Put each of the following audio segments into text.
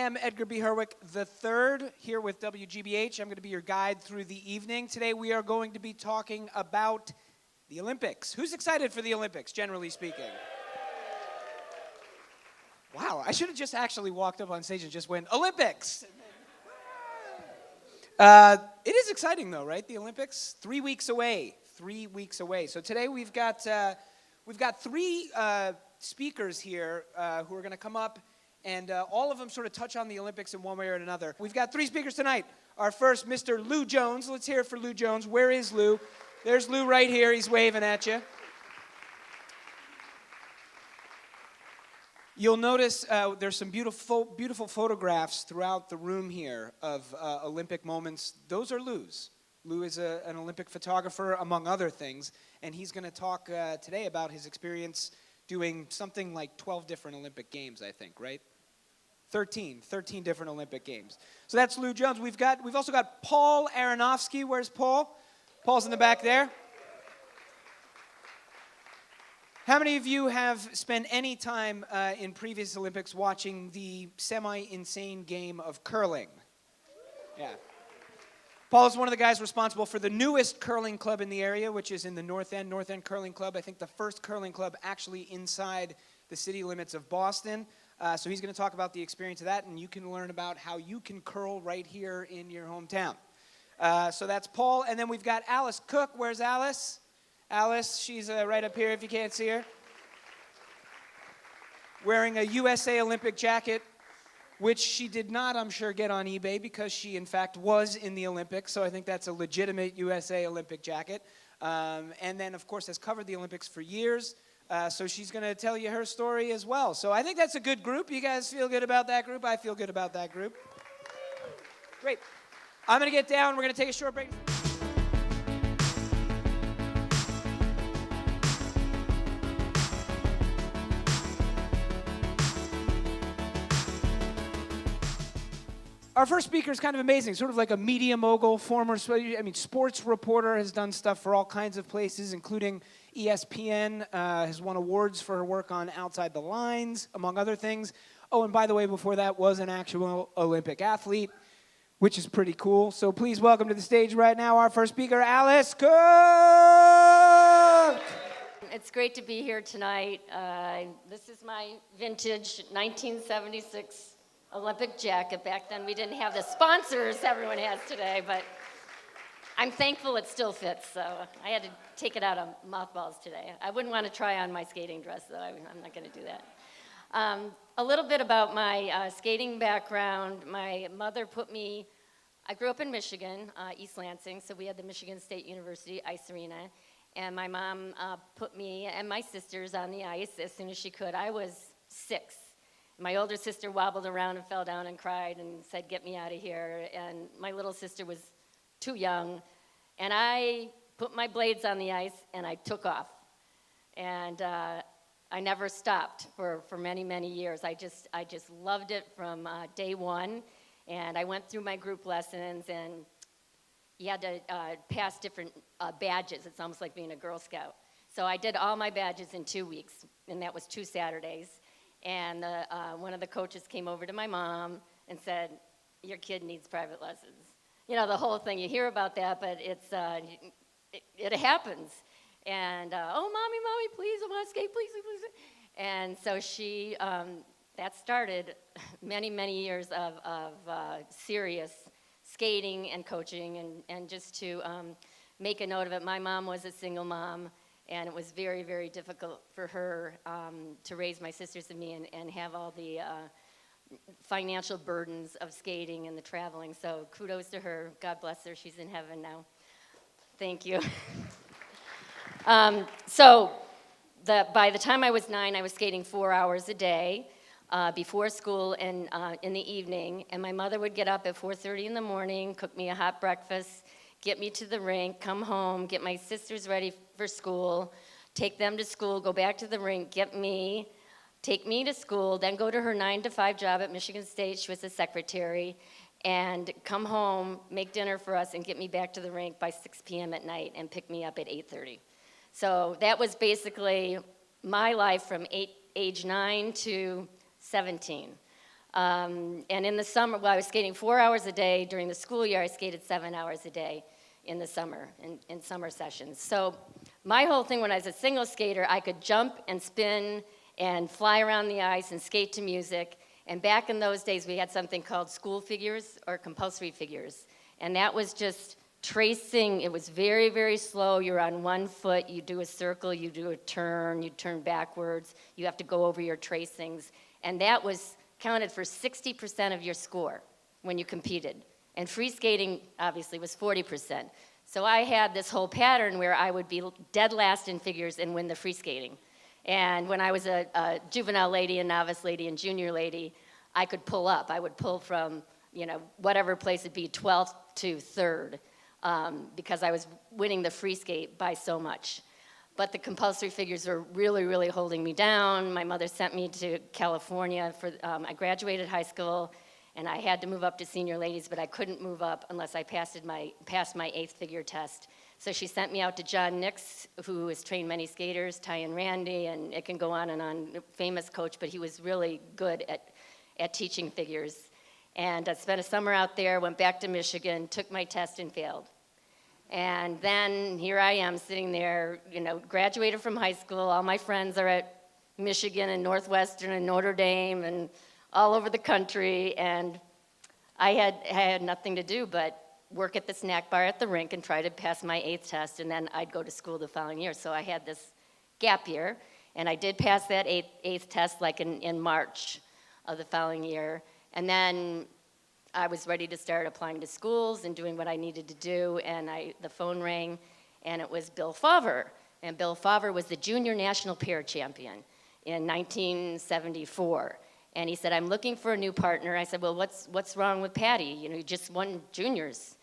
am Edgar B. Herwick III here with WGBH. I'm going to be your guide through the evening. Today we are going to be talking about the Olympics. Who's excited for the Olympics, generally speaking? Wow, I should have just actually walked up on stage and just went, Olympics! It is exciting though, right? The Olympics, 3 weeks away. 3 weeks away. So today we've got three speakers here who are going to come up and all of them sort of touch on the Olympics in one way or another. We've got three speakers tonight. Our first, Mr. Lou Jones. Let's hear it for Lou Jones. Where is Lou? There's Lou right here. He's waving at you. You'll notice there's some beautiful photographs throughout the room here of Olympic moments. Those are Lou's. Lou is an Olympic photographer, among other things, and he's going to talk today about his experience doing something like 12 different Olympic Games, I think, right? 13 different Olympic Games. So that's Lou Jones. We've also got Paul Aronofsky. Where's Paul? Paul's in the back there. How many of you have spent any time in previous Olympics watching the semi-insane game of curling? Yeah. Paul is one of the guys responsible for the newest curling club in the area, which is in the North End Curling Club. I think the first curling club actually inside the city limits of Boston. So he's going to talk about the experience of that, and you can learn about how you can curl right here in your hometown. So that's Paul. And then we've got Alice Cook. Where's Alice? Alice, she's right up here if you can't see her. Wearing a USA Olympic jacket, which she did not, I'm sure, get on eBay because she, in fact, was in the Olympics. So I think that's a legitimate USA Olympic jacket. And then, of course, has covered the Olympics for years. So she's going to tell you her story as well. So I think that's a good group. You guys feel good about that group? I feel good about that group. Great. I'm going to get down. We're going to take a short break. Our first speaker is kind of amazing, sort of like a media mogul, sports reporter, has done stuff for all kinds of places, including ESPN, has won awards for her work on Outside the Lines, among other things. Oh, and by the way, before that, was an actual Olympic athlete, which is pretty cool. So please welcome to the stage right now our first speaker, Alice Cook! It's great to be here tonight. This is my vintage 1976 Olympic jacket. Back then we didn't have the sponsors everyone has today, but I'm thankful it still fits, so I had to take it out of mothballs today. I wouldn't want to try on my skating dress, though. I'm not going to do that. A little bit about my skating background. My mother I grew up in Michigan, East Lansing, so we had the Michigan State University ice arena, and my mom put me and my sisters on the ice as soon as she could. I was 6. My older sister wobbled around and fell down and cried and said, "Get me out of here." And my little sister was too young. And I put my blades on the ice and I took off. And I never stopped for many, many years. I just loved it from day one. And I went through my group lessons, and you had to pass different badges. It's almost like being a Girl Scout. So I did all my badges in 2 weeks, and that was 2 Saturdays. And one of the coaches came over to my mom and said, "Your kid needs private lessons." You know, the whole thing, you hear about that, but it happens. And, "Oh, mommy, please, I want to skate, please. And so she, that started many, many years of serious skating and coaching. And just to make a note of it, my mom was a single mom. And it was very, very difficult for her to raise my sisters and me and have all the financial burdens of skating and the traveling. So kudos to her. God bless her. She's in heaven now. Thank you. By the time I was 9, I was skating 4 hours a day before school and in the evening. And my mother would get up at 4:30 in the morning, cook me a hot breakfast, get me to the rink, come home, get my sisters ready for school, take them to school, go back to the rink, take me to school, then go to her 9 to 5 job at Michigan State. She was a secretary, and come home, make dinner for us, and get me back to the rink by 6 p.m. at night and pick me up at 8:30. So that was basically my life from age 9 to 17. And in the summer, well, I was skating 4 hours a day. During the school year, I skated 7 hours a day in the summer, in summer sessions. So my whole thing when I was a single skater, I could jump and spin and fly around the ice and skate to music. And back in those days, we had something called school figures or compulsory figures. And that was just tracing. It was very, very slow. You're on one foot, you do a circle, you do a turn, you turn backwards, you have to go over your tracings. And that was counted for 60% of your score when you competed. And free skating, obviously, was 40%. So I had this whole pattern where I would be dead last in figures and win the free skating. And when I was a juvenile lady, a novice lady, and junior lady, I could pull up. I would pull from, whatever place it'd be, 12th to 3rd, because I was winning the free skate by so much. But the compulsory figures were really, really holding me down. My mother sent me to California I graduated high school, and I had to move up to senior ladies, but I couldn't move up unless I passed my 8th figure test. So she sent me out to John Nix, who has trained many skaters, Ty and Randy, and it can go on and on, famous coach, but he was really good at teaching figures. And I spent a summer out there, went back to Michigan, took my test and failed. And then here I am sitting there, graduated from high school. All my friends are at Michigan and Northwestern and Notre Dame and all over the country. And I had nothing to do but work at the snack bar at the rink and try to pass my 8th test, and then I'd go to school the following year. So I had this gap year, and I did pass that 8th test like in March of the following year. And then I was ready to start applying to schools and doing what I needed to do, and the phone rang, and it was Bill Favre. And Bill Favre was the junior national pair champion in 1974. And he said, I'm looking for a new partner. I said, well, what's wrong with Patty? You just won juniors.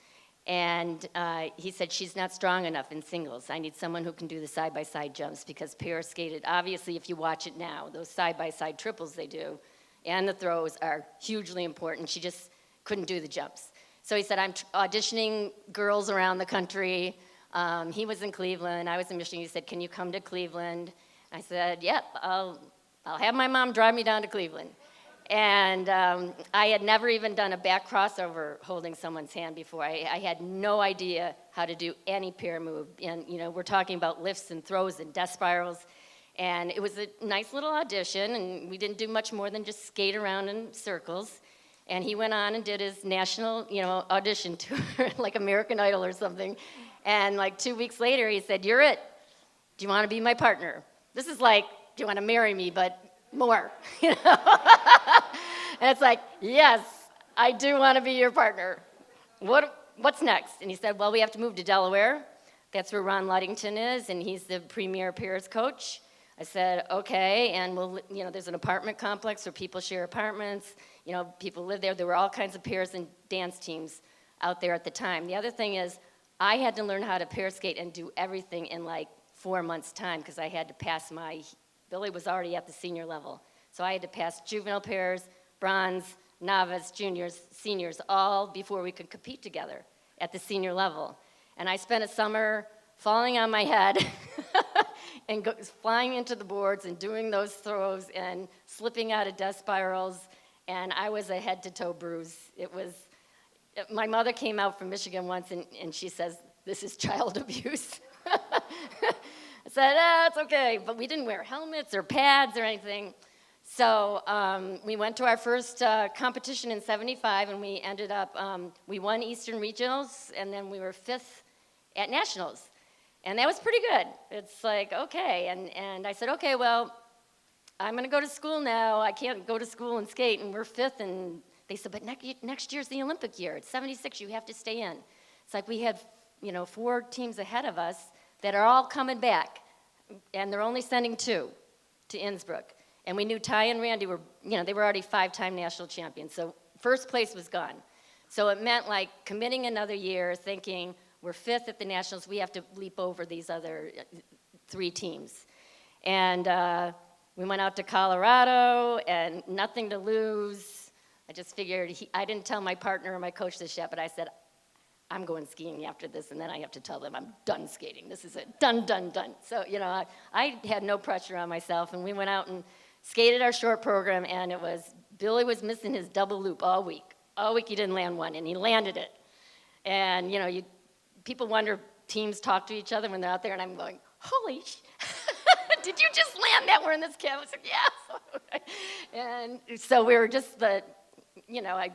And he said, she's not strong enough in singles. I need someone who can do the side-by-side jumps, because pair skated, obviously, if you watch it now, those side-by-side triples they do and the throws are hugely important. She just couldn't do the jumps. So he said, I'm auditioning girls around the country. He was in Cleveland. I was in Michigan. He said, can you come to Cleveland? I said, yep, I'll have my mom drive me down to Cleveland. And I had never even done a back crossover holding someone's hand before. I had no idea how to do any pair move. And, we're talking about lifts and throws and death spirals. And it was a nice little audition, and we didn't do much more than just skate around in circles. And he went on and did his national, audition tour, like American Idol or something. And like 2 weeks later, he said, you're it. Do you want to be my partner? This is like, do you want to marry me, but more, And it's like, yes, I do want to be your partner. What's next? And he said, well, we have to move to Delaware. That's where Ron Ludington is, and he's the premier pairs coach. I said, okay, and there's an apartment complex where people share apartments. People live there. There were all kinds of pairs and dance teams out there at the time. The other thing is, I had to learn how to pair skate and do everything in like 4 months' time, because I had to pass Billy was already at the senior level. So I had to pass juvenile pairs, bronze, novice, juniors, seniors, all before we could compete together at the senior level. And I spent a summer falling on my head and flying into the boards and doing those throws and slipping out of death spirals. And I was a head-to-toe bruise. My mother came out from Michigan once, and she says, this is child abuse. I said, it's okay, but we didn't wear helmets or pads or anything. So we went to our first competition in 75, and we ended up, we won Eastern Regionals, and then we were 5th at Nationals. And that was pretty good. It's like, okay, and I said, okay, well, I'm going to go to school now. I can't go to school and skate, and we're 5th, and they said, but next year's the Olympic year. It's 76, you have to stay in. It's like we had, 4 teams ahead of us that are all coming back, and they're only sending 2 to Innsbruck. And we knew Ty and Randy were, they were already 5-time national champions, so first place was gone. So it meant like committing another year, thinking we're 5th at the nationals, we have to leap over these other 3 teams. And we went out to Colorado, and nothing to lose. I just figured, I didn't tell my partner or my coach this yet, but I said, I'm going skiing after this, and then I have to tell them I'm done skating. This is it, done. So, I had no pressure on myself, and we went out and skated our short program, and it was Billy was missing his double loop all week. All week he didn't land one, and he landed it. And, people wonder, teams talk to each other when they're out there, and I'm going, holy did you just land that? We're in this cab. I said, yes. And so we were just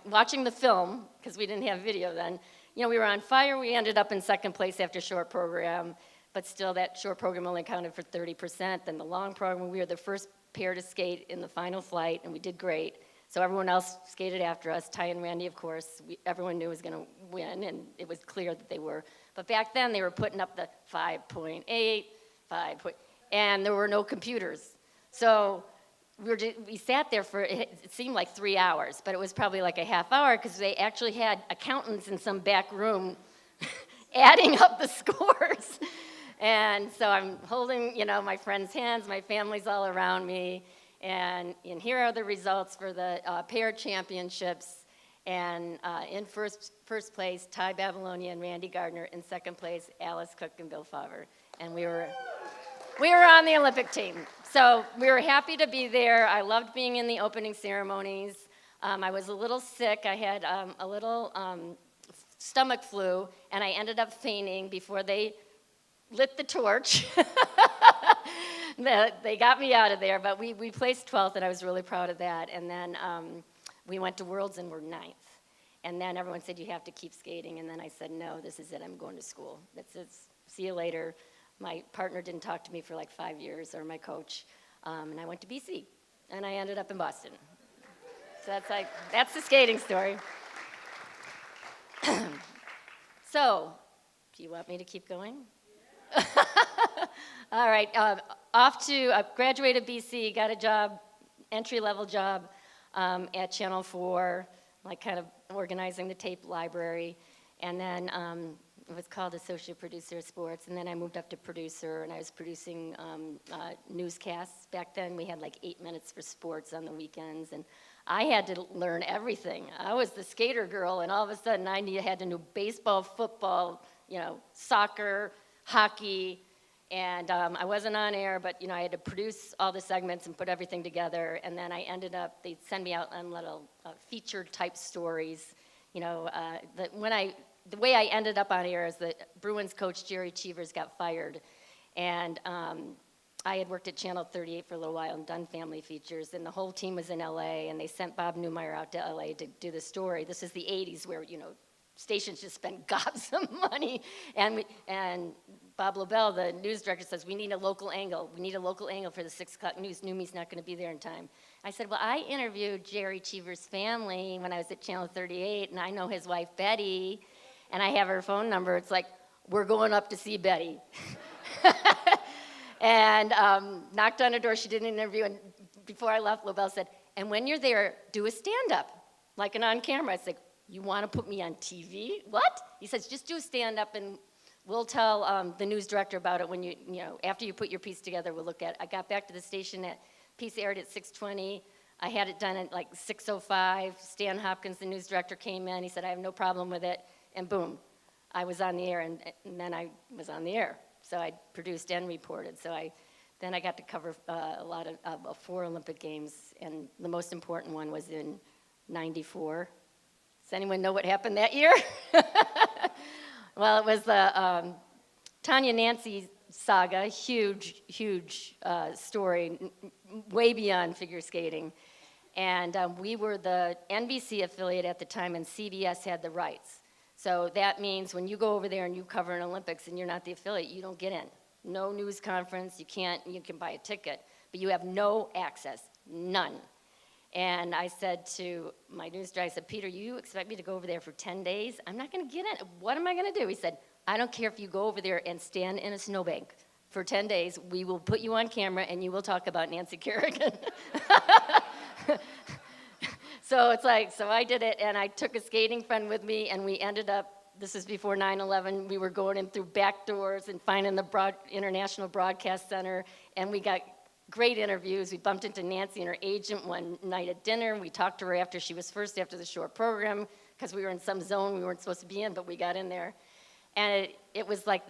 watching the film, because we didn't have video then. We were on fire. We ended up in second place after short program, but still that short program only counted for 30%. Then the long program, we were the first pair to skate in the final flight, and we did great. So everyone else skated after us. Ty and Randy, of course, everyone knew was going to win, and it was clear that they were. But back then, they were putting up the 5.8, 5. And there were no computers. So we sat there for, it seemed like 3 hours, but it was probably like a half hour because they actually had accountants in some back room adding up the scores. And so I'm holding, my friends' hands, my family's all around me, and here are the results for the pair championships. And in first place, Ty Babylonia and Randy Gardner. In second place, Alice Cook and Bill Favre. And we were on the Olympic team. So we were happy to be there. I loved being in the opening ceremonies. I was a little sick. I had a little stomach flu, and I ended up fainting before they lit the torch. They got me out of there, but we placed 12th, and I was really proud of that. And then we went to Worlds and were 9th. And then everyone said, you have to keep skating. And then I said, no, this is it. I'm going to school. That's it. See you later. My partner didn't talk to me for like 5 years, or my coach. And I went to BC, and I ended up in Boston. So that's the skating story. So, do you want me to keep going? All right, graduated BC, got a job, entry-level job at Channel 4, like kind of organizing the tape library, and then it was called Associate Producer of Sports, and then I moved up to producer, and I was producing newscasts. Back then, we had like 8 minutes for sports on the weekends, and I had to learn everything. I was the skater girl, and all of a sudden, I had to know baseball, football, soccer, hockey, and I wasn't on air, but I had to produce all the segments and put everything together, and then I ended up, they'd send me out on little featured type stories. The way I ended up on air is that Bruins coach Jerry Cheevers got fired, and I had worked at Channel 38 for a little while and done family features, and the whole team was in LA, and they sent Bob Newmeyer out to LA to do the story. This is the 80s where, stations just spent gobs of money, and Bob Lobel, the news director, says, we need a local angle. We need a local angle for the 6 o'clock news. Newmie's not going to be there in time. I said, well, I interviewed Jerry Cheevers' family when I was at Channel 38, and I know his wife, Betty, and I have her phone number. It's like, we're going up to see Betty. And knocked on her door. She did an interview, and before I left, Lobel said, and when you're there, do a stand-up, like an on-camera. I said, you want to put me on TV? What? He says, just do a stand-up, and we'll tell the news director about it when after you put your piece together, we'll look at it. I got back to the station, piece aired at 6:20. I had it done at like 6:05. Stan Hopkins, the news director, came in. He said, I have no problem with it. And boom, I was on the air, and then I was on the air. So I produced and reported. So then I got to cover a lot of 4 Olympic Games, and the most important one was in '94. Does anyone know what happened that year? Well, it was the Tanya Nancy saga, huge story, way beyond figure skating. And we were the NBC affiliate at the time, and CBS had the rights. So that means when you go over there and you cover an Olympics and you're not the affiliate, you don't get in. No news conference, you can buy a ticket, but you have no access, none. And I said to my news director, I said, Peter, you expect me to go over there for 10 days? I'm not going to get in. What am I going to do? He said, I don't care if you go over there and stand in a snowbank for 10 days. We will put you on camera and you will talk about Nancy Kerrigan. So it's like, so I did it, and I took a skating friend with me, and we ended up, this is before 9/11, we were going in through back doors and finding the International Broadcast Center, and we got great interviews. We bumped into Nancy and her agent one night at dinner. We talked to her after she was first after the short program, because we were in some zone we weren't supposed to be in, but we got in there. And it was like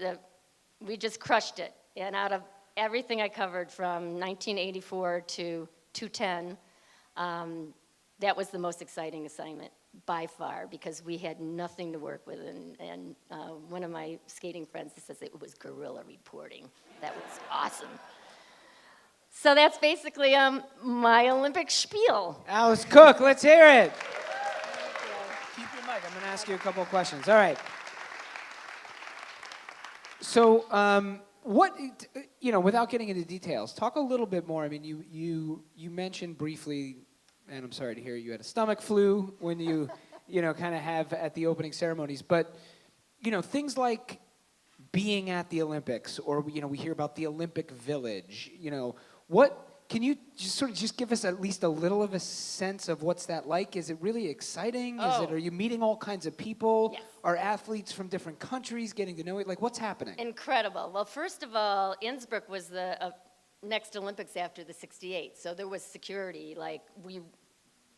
we just crushed it. And out of everything I covered from 1984 to 2010, that was the most exciting assignment by far because we had nothing to work with. And one of my skating friends says it was guerrilla reporting. That was awesome. So that's basically my Olympic spiel. Alice Cook, let's hear it. Keep your mic. I'm going to ask you a couple of questions. All right. So, what, without getting into details, talk a little bit more. I mean, you mentioned briefly, and I'm sorry to hear you had a stomach flu when you, kind of have at the opening ceremonies. But, things like being at the Olympics, or, we hear about the Olympic Village, what, can you just give us at least a little of a sense of what's that like? Is it really exciting? Are you meeting all kinds of people? Yes. Are athletes from different countries getting to know it? Like, what's happening? Incredible. Well, first of all, Innsbruck was the next Olympics after the 68. So there was security. Like, we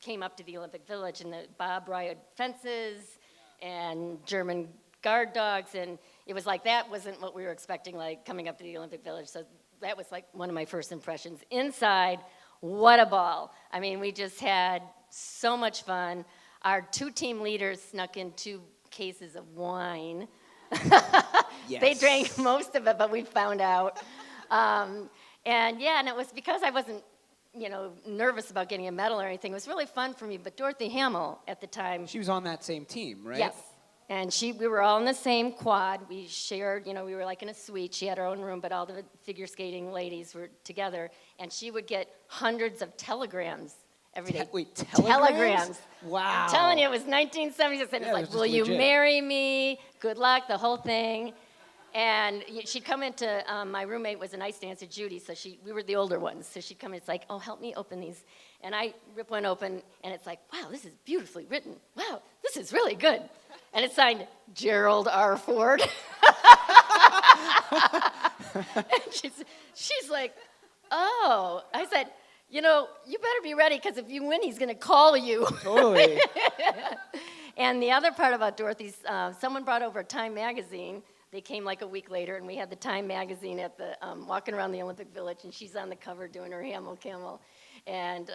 came up to the Olympic Village and the barbed wire fences and German guard dogs. And it was like, that wasn't what we were expecting, like, coming up to the Olympic Village. So that was like one of my first impressions. Inside, what a ball. I mean, we just had so much fun. Our two team leaders snuck in 2 cases of wine. Yes. They drank most of it, but we found out. And it was because I wasn't, nervous about getting a medal or anything. It was really fun for me. But Dorothy Hamill at the time. She was on that same team, right? Yes. And we were all in the same quad. We shared, we were like in a suite. She had her own room, but all the figure skating ladies were together. And she would get hundreds of telegrams every day. Wait, telegrams? I'm Wow. telling you, it was 1976. And Yeah, it's it like, was will just you legit. marry me? Good luck, the whole thing. And she'd come into, my roommate was an ice dancer, Judy, so we were the older ones. So she'd come in, it's like, oh, help me open these. And I rip one open, and it's like, wow, this is beautifully written. Wow, this is really good. And it's signed Gerald R. Ford. And she's like, oh. I said, you better be ready, because if you win, he's going to call you. Totally. And the other part about Dorothy's, someone brought over a Time magazine. They came like a week later, and we had the Time magazine at the walking around the Olympic Village, and she's on the cover doing her camel. And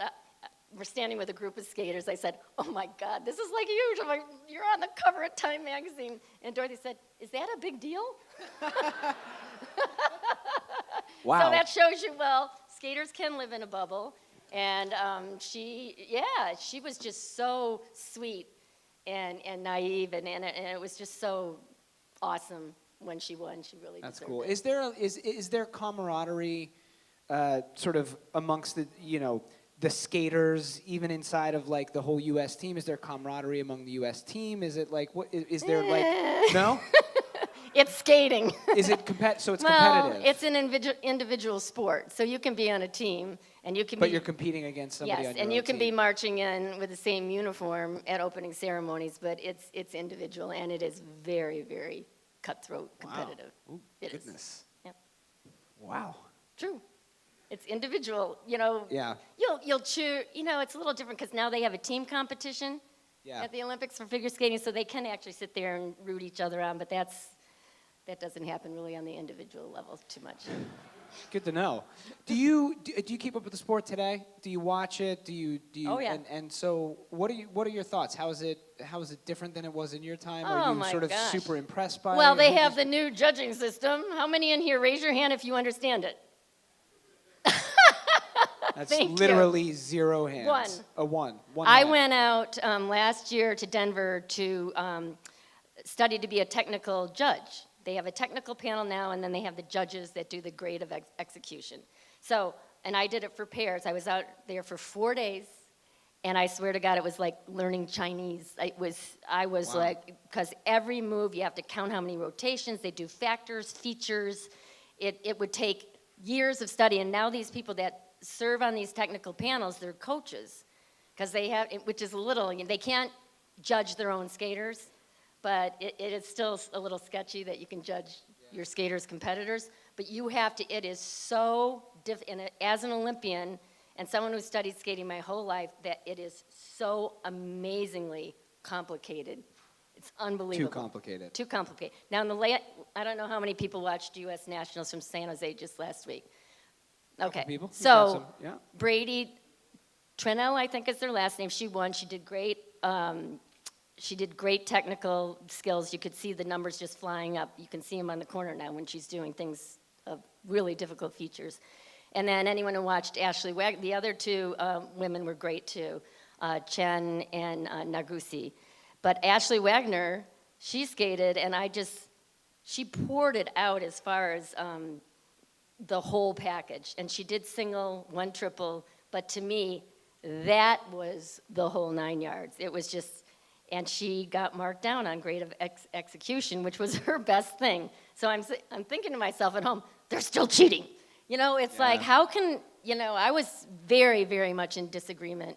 we're standing with a group of skaters. I said, oh, my God, this is like huge. I'm like, you're on the cover of Time magazine. And Dorothy said, is that a big deal? Wow. So that shows you, skaters can live in a bubble. And she was just so sweet and naive, and it was just so awesome when she won. She really That's deserved cool. it. Is there camaraderie sort of amongst the skaters, even inside of like the whole U.S. team? Is there camaraderie among the U.S. team? Is it like what? Is there like no? It's skating. Is it so it's well, competitive? it's an individual sport, so you can be on a team and you can. But you're competing against somebody on your and own you can team. be marching in with the same uniform at opening ceremonies, but it's individual and it is very, very cutthroat, competitive. Wow. Ooh, it goodness. Is. Yep. Wow. True. It's individual, Yeah. You'll cheer, it's a little different because now they have a team competition at the Olympics for figure skating, so they can actually sit there and root each other on, but that doesn't happen really on the individual level too much. Good to know. Do you keep up with the sport today? Do you watch it? Do you? Oh, yeah. And so what are your thoughts? How is it different than it was in your time? Oh, Are you my sort of gosh. super impressed by it? Well, they have the new judging system. How many in here, raise your hand if you understand it? That's Thank you. literally 0 hands. One. One I hand. went out last year to Denver to study to be a technical judge. They have a technical panel now, and then they have the judges that do the grade of execution. So, and I did it for pairs. I was out there for 4 days, and I swear to God, it was like learning Chinese. I was Wow. like, because every move, you have to count how many rotations. They do factors, features. It would take years of study, and now these people that serve on these technical panels, they're coaches, because they have, which is they can't judge their own skaters, but it is still a little sketchy that you can judge your skaters' competitors, but you have to, it is so different, as an Olympian, and someone who studied skating my whole life, that it is so amazingly complicated. It's unbelievable. Too complicated. Now, I don't know how many people watched U.S. Nationals from San Jose just last week. Okay, People? You got so some, yeah. Brady Trenell, I think is their last name. She won. She did great. She did great technical skills. You could see the numbers just flying up. You can see them on the corner now when she's doing things of really difficult features. And then anyone who watched Ashley Wagner, the other two women were great too, Chen and Nagusi. But Ashley Wagner, she skated, and she poured it out as far as the whole package. And she did single, one triple, but to me, that was the whole 9 yards. It was just, and she got marked down on grade of execution, which was her best thing. So I'm thinking to myself at home, they're still cheating. You know, it's like, how can, I was very, very much in disagreement.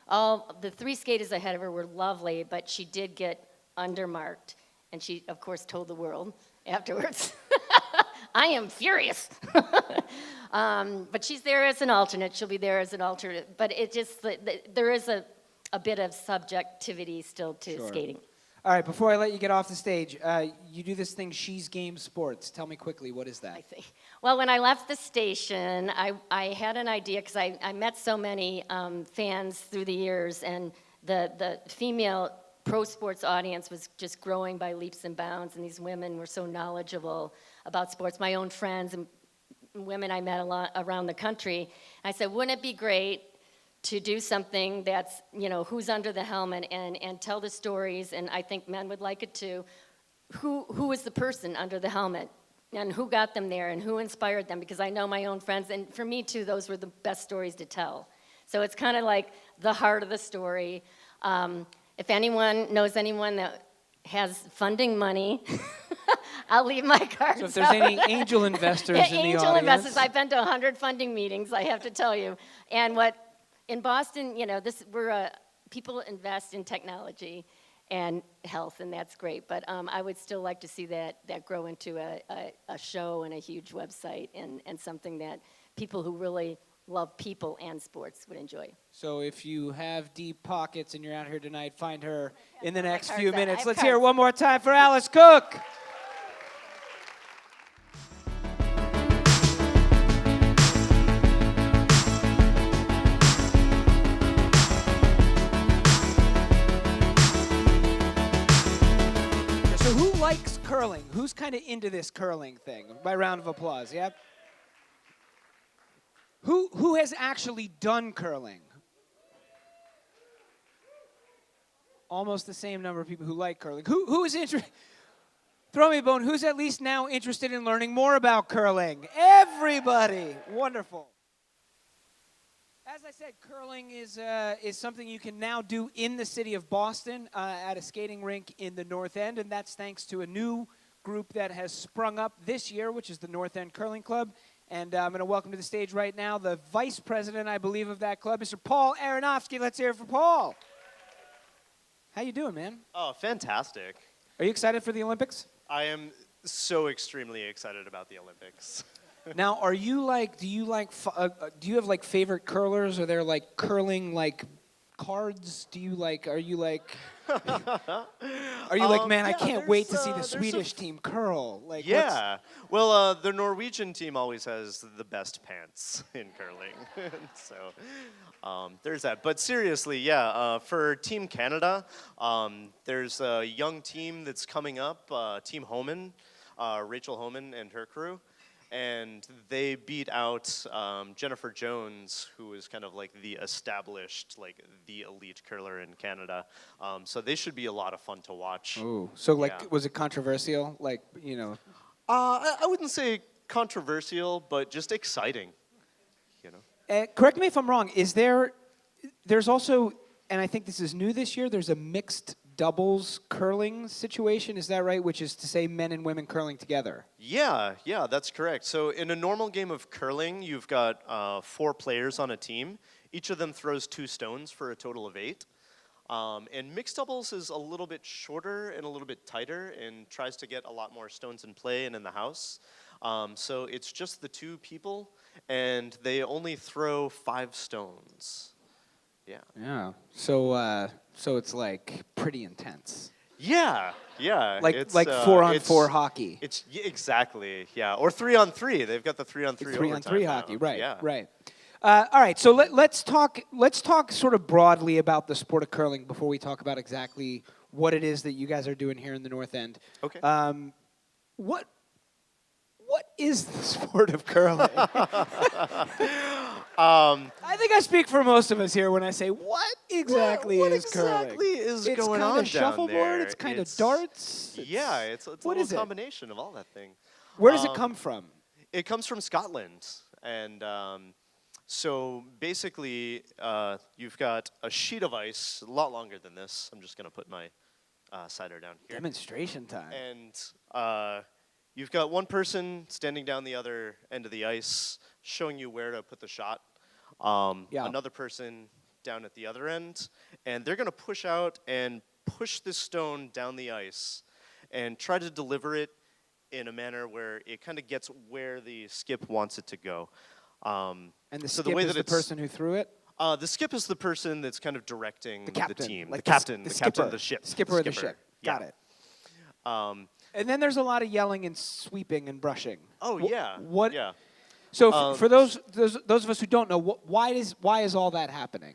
All the three skaters ahead of her were lovely, but she did get undermarked. And she, of course, told the world afterwards, I am furious. But she's there as an alternate. She'll be there as an alternate. But it just, there is a bit of subjectivity still to skating. All right, before I let you get off the stage, you do this thing, She's Game Sports. Tell me quickly, what is that? I think. Well, when I left the station, I had an idea, because I met so many fans through the years, and the female pro sports audience was just growing by leaps and bounds, and these women were so knowledgeable about sports. My own friends and women I met a lot around the country. I said, wouldn't it be great to do something that's, who's under the helmet and tell the stories, and I think men would like it too. Who is the person under the helmet, and who got them there, and who inspired them? Because I know my own friends, and for me too, those were the best stories to tell. So it's kind of like the heart of the story. If anyone knows anyone that has funding money, I'll leave my cards. So if there's any angel investors in the audience. Angel investors. I've been to 100 funding meetings, I have to tell you. And in Boston, people invest in technology and health, and that's great. But I would still like to see that grow into a show and a huge website and something that people who really love people and sports would enjoy. So if you have deep pockets and you're out here tonight, find her in the next few cards. minutes. Let's hear it one more time for Alice Cook. So who likes curling? Who's kind of into this curling thing? By round of applause, yep. Who has actually done curling? Almost the same number of people who like curling. Who is interested? Throw me a bone. Who's at least now interested in learning more about curling? Everybody. Wonderful. As I said, curling is something you can now do in the city of Boston at a skating rink in the North End, and that's thanks to a new group that has sprung up this year, which is the North End Curling Club. And I'm going to welcome to the stage right now the vice president, I believe, of that club, Mr. Paul Aronofsky. Let's hear it for Paul. How you doing, man? Oh, fantastic. Are you excited for the Olympics? I am so extremely excited about the Olympics. Now, are you do you have like favorite curlers? Are there like curling like cards? Are you like, man, I can't wait to see the Swedish team curl. Like, yeah. Well, the Norwegian team always has the best pants in curling. So there's that. But seriously, for Team Canada, there's a young team that's coming up, Team Homan, Rachel Homan and her crew. And they beat out Jennifer Jones, who is kind of like the established, like the elite curler in Canada. So they should be a lot of fun to watch. Oh, so was it controversial? Like, I wouldn't say controversial, but just exciting. Correct me if I'm wrong. There's also, and I think this is new this year, there's a mixed doubles curling situation, is that right? Which is to say men and women curling together. Yeah, that's correct. So in a normal game of curling, you've got 4 players on a team. Each of them throws 2 stones for a total of 8. And mixed doubles is a little bit shorter and a little bit tighter and tries to get a lot more stones in play and in the house. So it's just the 2 people, and they only throw 5 stones. Yeah. So it's like pretty intense. Yeah. Like 4-on-4 hockey. Exactly. Yeah. Or 3-on-3. They've got the 3-on-3 3-on-3 hockey. now. Right. Yeah. Right. All right, so let's talk sort of broadly about the sport of curling before we talk about exactly what it is that you guys are doing here in the North End. Okay. What is the sport of curling? I think I speak for most of us here when I say, what exactly what is curling? exactly is it's going kind on of shuffleboard. down there? It's kind of darts. Yeah, it's a what little is it? combination of all that thing. Where does it come from? It comes from Scotland, and so basically, you've got a sheet of ice, a lot longer than this. I'm just gonna put my cider down here. Demonstration time. And you've got one person standing down the other end of the ice, showing you where to put the shot. Another person down at the other end, and they're gonna push out and push this stone down the ice, and try to deliver it in a manner where it kind of gets where the skip wants it to go. And the so skip the way is that the person who threw it? The skip is the person that's kind of directing the captain, team. like the captain, the captain skipper. of the ship. Skipper of the ship. Yeah. Got it. And then there's a lot of yelling and sweeping and brushing. Yeah. What? Yeah. So for those of us who don't know, why is all that happening?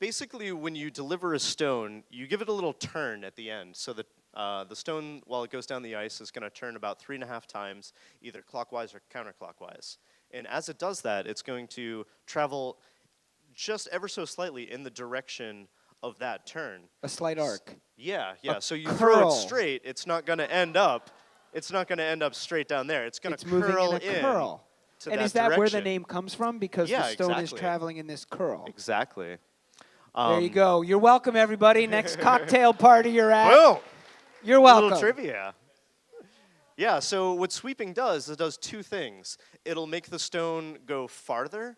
Basically, when you deliver a stone, you give it a little turn at the end, so that the stone, while it goes down the ice, is going to turn about 3.5 times, either clockwise or counterclockwise. And as it does that, it's going to travel just ever so slightly in the direction of that turn. A slight arc. Yeah. So you curl. throw it straight, it's not going to end up straight down there. It's going to curl moving in a curl. to And that is that where the direction. name comes from? Because Yeah, the stone is exactly. traveling in this curl. Exactly. There you go. You're welcome, everybody. Next cocktail party you're at. Well, You're a welcome. little trivia. Yeah, so what sweeping does, it does two things. It'll make the stone go farther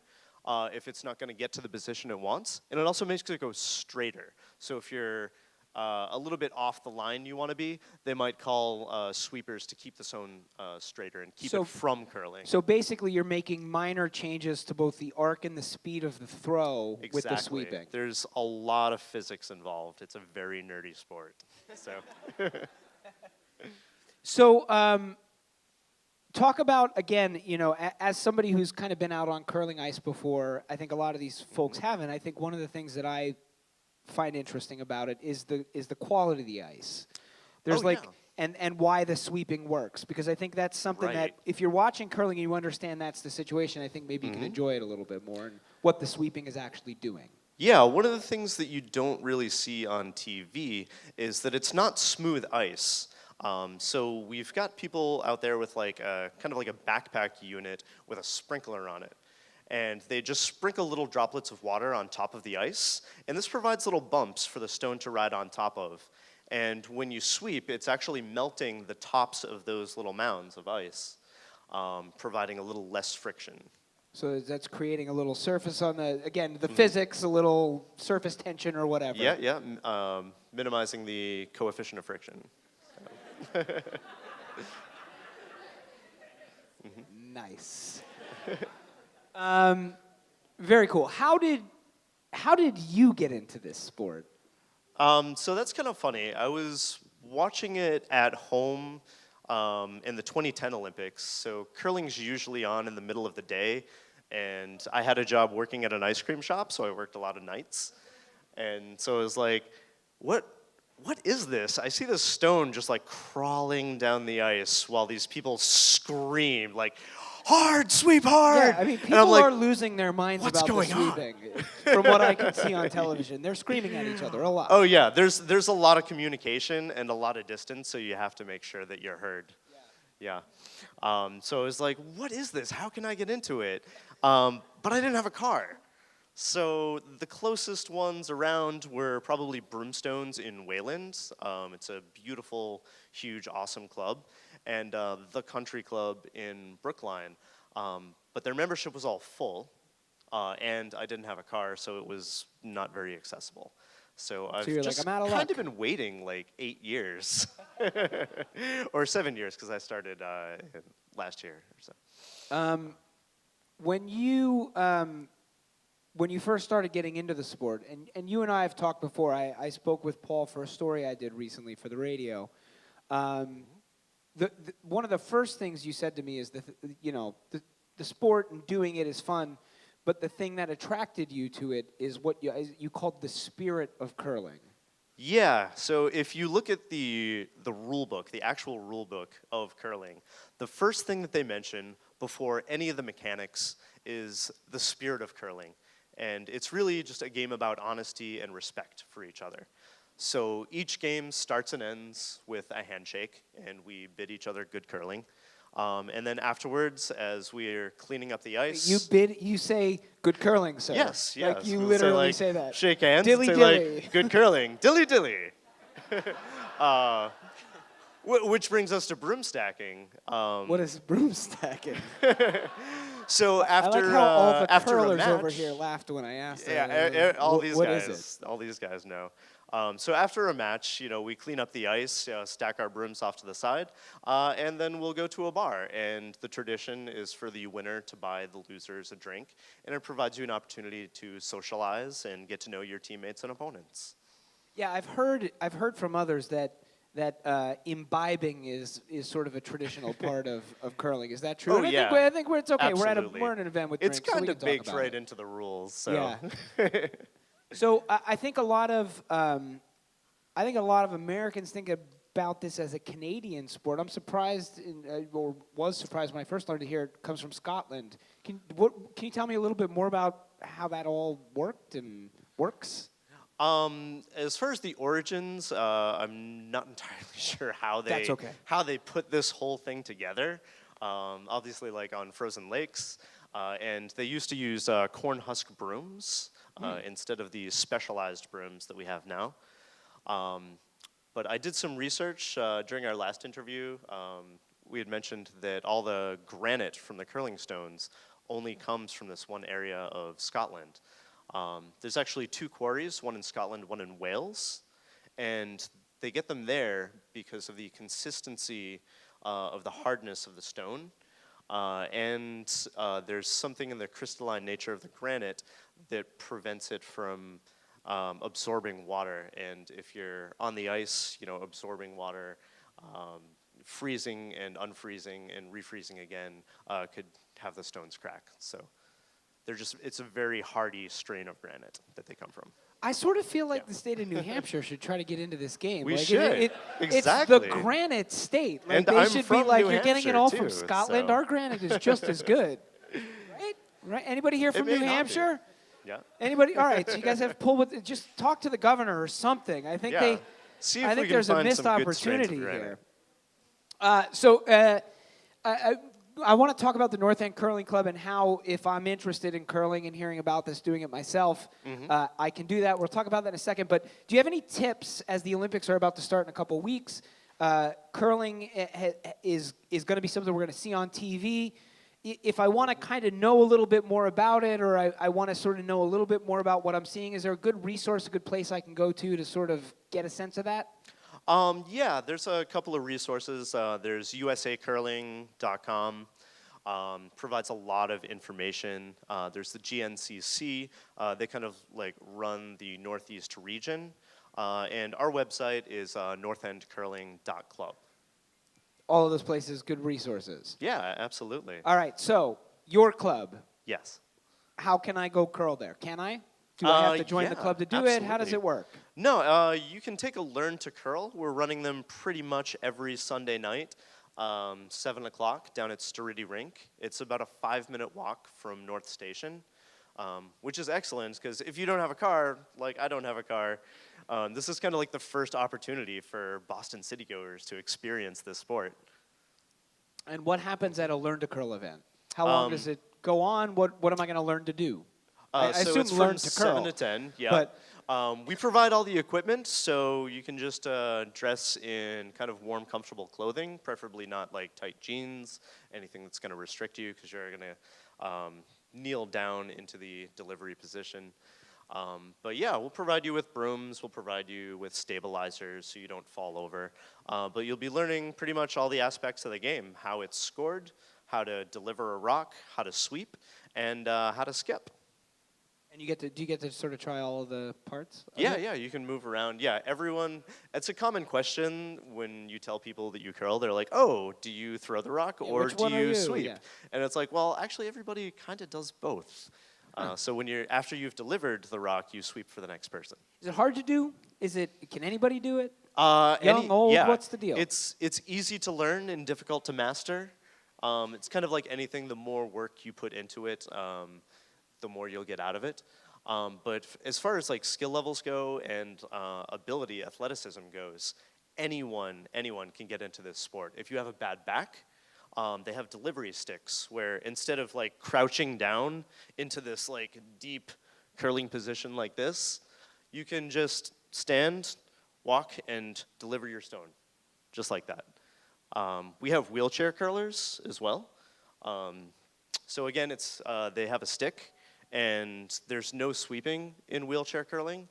if it's not going to get to the position it wants, and it also makes it go straighter. So if you're a little bit off the line you want to be, they might call sweepers to keep the stone straighter and keep it from curling. So basically you're making minor changes to both the arc and the speed of the throw with the sweeping. There's a lot of physics involved. It's a very nerdy sport. So talk about, again, as somebody who's kind of been out on curling ice before, I think a lot of these folks haven't. I think one of the things that I find interesting about it is the quality of the ice. There's and why the sweeping works, because I think that's something that if you're watching curling and you understand that's the situation, I think maybe you can enjoy it a little bit more and what the sweeping is actually doing. Yeah, one of the things that you don't really see on TV is that it's not smooth ice. So we've got people out there with kind of like a backpack unit with a sprinkler on it. And they just sprinkle little droplets of water on top of the ice. And this provides little bumps for the stone to ride on top of. And when you sweep, it's actually melting the tops of those little mounds of ice, providing a little less friction. So that's creating a little surface on the physics, a little surface tension or whatever. Yeah, minimizing the coefficient of friction. Nice. Very cool. How did you get into this sport? So that's kind of funny. I was watching it at home in the 2010 Olympics. So curling's usually on in the middle of the day, and I had a job working at an ice cream shop, so I worked a lot of nights. And so I was like, what is this? I see this stone just like crawling down the ice while these people scream like, hard, sweep hard. Yeah, I mean, people are losing their minds about the sweeping. From what I can see on television, they're screaming at each other a lot. Oh yeah, there's a lot of communication and a lot of distance, so you have to make sure that you're heard. Yeah. So I was like, what is this? How can I get into it? But I didn't have a car. So the closest ones around were probably Broomstones in Wayland. It's a beautiful, huge, awesome club. And the country club in Brookline. But their membership was all full, and I didn't have a car, so it was not very accessible. So I've just kind of been waiting like 8 years, or 7 years, because I started last year or so. When you first started getting into the sport, and you and I have talked before, I spoke with Paul for a story I did recently for the radio. One of the first things you said to me is the sport and doing it is fun, but the thing that attracted you to it is what you called the spirit of curling. Yeah, so if you look at the rule book, the actual rule book of curling, the first thing that they mention before any of the mechanics is the spirit of curling. And it's really just a game about honesty and respect for each other. So each game starts and ends with a handshake, and we bid each other good curling. And then afterwards, as we're cleaning up the ice... You say, good curling, sir. Yes. Like, you We'll literally say that. Shake hands. Dilly say, dilly. like, good curling. Dilly dilly. Which brings us to broom stacking. What is broom stacking? So after I like how all the after a curlers match, over here laughed when I asked. all these what guys, is it? all these guys know. So after a match, we clean up the ice, stack our brooms off to the side, and then we'll go to a bar. And the tradition is for the winner to buy the losers a drink, and it provides you an opportunity to socialize and get to know your teammates and opponents. Yeah, I've heard from others that imbibing is sort of a traditional part of curling. Is that true? Oh, And yeah. I think it's okay. Absolutely. We're at an event with It's drinks, so kind we of can talk baked about right it. into the rules. So. Yeah. So I think a lot of Americans think about this as a Canadian sport. I'm surprised, or was surprised when I first learned to hear it comes from Scotland. Can you tell me a little bit more about how that all worked and works? As far as the origins, I'm not entirely sure how they put this whole thing together. Obviously, like on frozen lakes, and they used to use corn husk brooms instead of the specialized brooms that we have now. But I did some research during our last interview. We had mentioned that all the granite from the curling stones only comes from this one area of Scotland. There's actually two quarries, one in Scotland, one in Wales, and they get them there because of the consistency of the hardness of the stone, and there's something in the crystalline nature of the granite that prevents it from absorbing water, and if you're on the ice, absorbing water, freezing and unfreezing and refreezing again could have the stones crack. So it's a very hardy strain of granite that they come from. I sort of feel like the state of New Hampshire should try to get into this game. We like should. It's Exactly. the granite state. Like And they I'm should from be like, New you're getting it Hampshire, all too, from Scotland. so. Our granite is just as good. Right? Anybody here from may New not be. Hampshire? Yeah. Anybody? All right, so you guys have pull with. Just talk to the governor or something. I think Yeah. See if I we think can there's a find missed some good strains of opportunity granite. here. I want to talk about the North End Curling Club and how, if I'm interested in curling and hearing about this, doing it myself, I can do that. We'll talk about that in a second. But do you have any tips as the Olympics are about to start in a couple weeks? Curling is going to be something we're going to see on TV. If I want to kind of know a little bit more about it, or I want to sort of know a little bit more about what I'm seeing, is there a good resource, a good place I can go to sort of get a sense of that? Yeah, there's a couple of resources. There's usacurling.com, provides a lot of information. There's the GNCC. They kind of like run the Northeast region. And our website is northendcurling.club. All of those places, good resources. Yeah, absolutely. All right, so your club. Yes. How can I go curl there? Can I? Do I have to join the club to do it? How does it work? No, you can take a Learn to Curl. We're running them pretty much every Sunday night, 7 o'clock down at Sturriddy Rink. It's about a 5-minute walk from North Station, which is excellent because if you don't have a car, like I don't have a car, this is kind of like the first opportunity for Boston citygoers to experience this sport. And what happens at a Learn to Curl event? How long does it go on? What am I going to learn to do? I So assume it's Learn from to Curl. 7 to 10, yeah. But we provide all the equipment, so you can just dress in kind of warm, comfortable clothing, preferably not like tight jeans, anything that's going to restrict you because you're going to kneel down into the delivery position. But yeah, we'll provide you with brooms, we'll provide you with stabilizers so you don't fall over. But you'll be learning pretty much all the aspects of the game, how it's scored, how to deliver a rock, how to sweep, and how to skip. And do you get to sort of try all of the parts? Yeah, you can move around. Yeah, everyone, it's a common question when you tell people that you curl. They're like, oh, do you throw the rock or which do one are you you? sweep? Yeah. And it's like, well, actually everybody kind of does both. So after you've delivered the rock, you sweep for the next person. Is it hard to do? Can anybody do it? Young, old, yeah. what's the deal? It's easy to learn and difficult to master. It's kind of like anything. The more work you put into it, the more you'll get out of it. But as far as like skill levels go and ability, athleticism goes, anyone can get into this sport. If you have a bad back, they have delivery sticks where instead of like crouching down into this like deep curling position like this, you can just stand, walk, and deliver your stone, just like that. We have wheelchair curlers as well. So again, they have a stick, and there's no sweeping in wheelchair curling,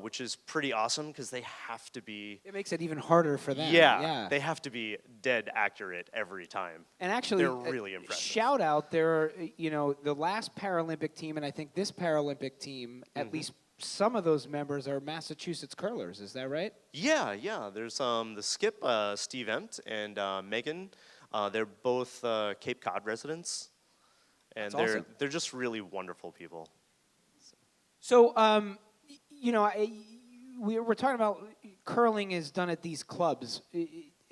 which is pretty awesome because they have to be. It makes it even harder for them. Yeah, they have to be dead accurate every time. And actually, they're really impressive. Shout out, the last Paralympic team, and I think this Paralympic team, at least some of those members are Massachusetts curlers. Is that right? Yeah. There's the skip, Steve Empt, and Megan. They're both Cape Cod residents, and That's awesome. they're just really wonderful people. So, we're talking about curling is done at these clubs.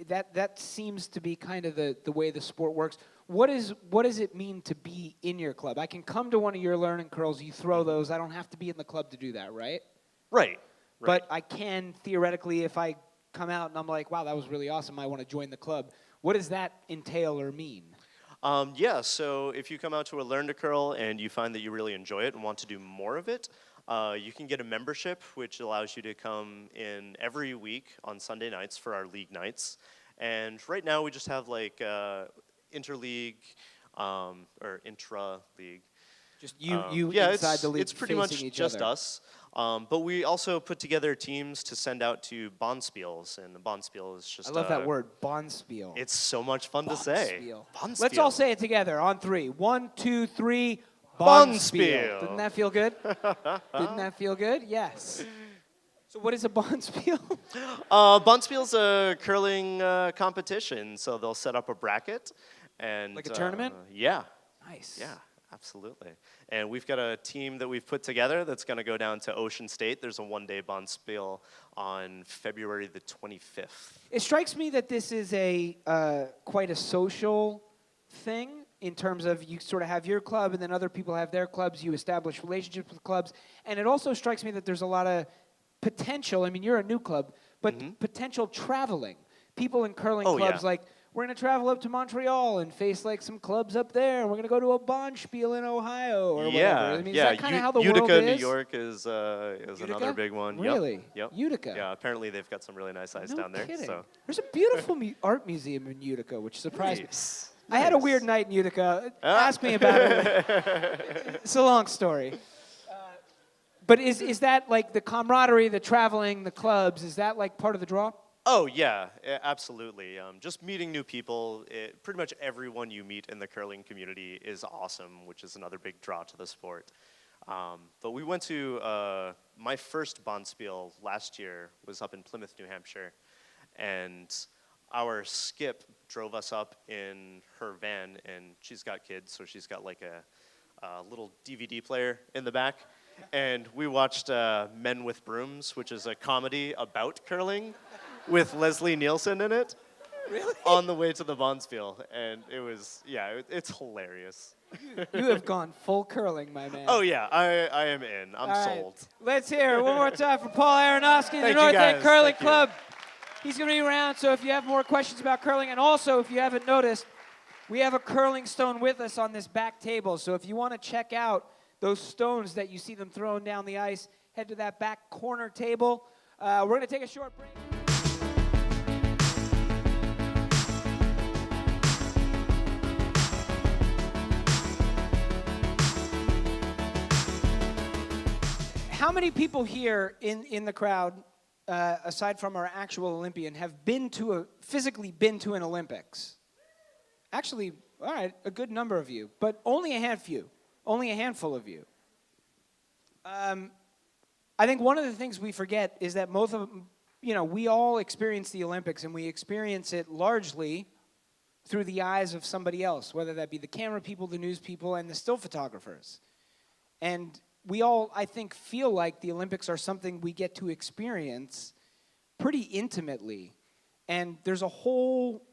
That seems to be kind of the way the sport works. What does it mean to be in your club? I can come to one of your learning curls, you throw those. I don't have to be in the club to do that, right? Right. But I can theoretically, if I come out and I'm like, wow, that was really awesome, I want to join the club. What does that entail or mean? So if you come out to a Learn to Curl and you find that you really enjoy it and want to do more of it, you can get a membership, which allows you to come in every week on Sunday nights for our league nights. And right now we just have like interleague or intra-league. Just you inside the league. It's pretty much just us. But we also put together teams to send out to Bonspiels, and the Bonspiel is just. I love that word, Bonspiel. It's so much fun to say. Bonspiel. Let's all say it together on 3. 1, 2, 3. Bonspiel. Didn't that feel good? Didn't that feel good? Yes. So what is a Bonspiel? Bonspiel's a curling competition, so they'll set up a bracket and. Like a tournament? Yeah. Nice. Yeah. Absolutely. And we've got a team that we've put together that's going to go down to Ocean State. There's a one-day Bonspiel on February the 25th. It strikes me that this is quite a social thing in terms of you sort of have your club and then other people have their clubs. You establish relationships with clubs. And it also strikes me that there's a lot of potential. I mean, you're a new club, but potential traveling. People in curling clubs like, we're going to travel up to Montreal and face like some clubs up there, and we're going to go to a Bonspiel in Ohio or whatever. I mean, is that kind of how the Utica, world is? New York is another big one. Really? Yep. Utica? Yeah, apparently they've got some really nice ice down there. Kidding. So. There's a beautiful art museum in Utica, which surprised me. I had a weird night in Utica. Ask me about it. It's a long story. But is that like the camaraderie, the traveling, the clubs, is that like part of the draw? Oh, yeah, absolutely. Just meeting new people, pretty much everyone you meet in the curling community is awesome, which is another big draw to the sport. But we went to, my first Bonspiel last year was up in Plymouth, New Hampshire, and our skip drove us up in her van, and she's got kids, so she's got like a little DVD player in the back, and we watched Men with Brooms, which is a comedy about curling, with Leslie Nielsen in it. Really? On the way to the Bonspiel, and it was, it's hilarious. You have gone full curling, my man. Oh yeah, I am in. I'm All sold. Right. Let's hear it one more time for Paul Aronofsky, the Thank North you, End guys. Curling Thank you. Club. He's going to be around, so if you have more questions about curling, and also if you haven't noticed, we have a curling stone with us on this back table. So if you want to check out those stones that you see them throwing down the ice, head to that back corner table. We're going to take a short break. How many people here in the crowd, aside from our actual Olympian, have physically been to an Olympics? Actually, all right, a good number of you, but only a handful of you. I think one of the things we forget is that most of, we all experience the Olympics, and we experience it largely through the eyes of somebody else, whether that be the camera people, the news people, and the still photographers. And we all, I think, feel like the Olympics are something we get to experience pretty intimately. And there's a whole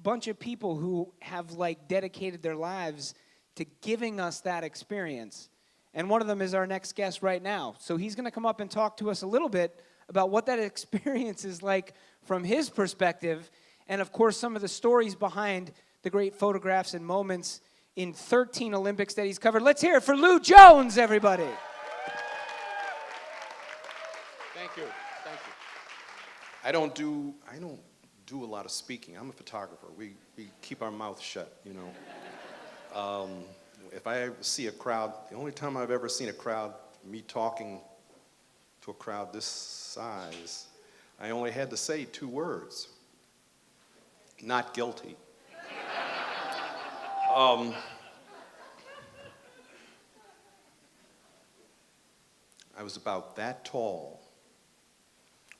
bunch of people who have like dedicated their lives to giving us that experience. And one of them is our next guest right now. So he's going to come up and talk to us a little bit about what that experience is like from his perspective, and of course some of the stories behind the great photographs and moments in 13 Olympics that he's covered. Let's hear it for Lou Jones, everybody. Thank you. Thank you. I don't do a lot of speaking. I'm a photographer. We keep our mouth shut, you know. If I ever see a crowd, the only time I've ever seen a crowd, me talking to a crowd this size, I only had to say 2 words. Not guilty. I was about that tall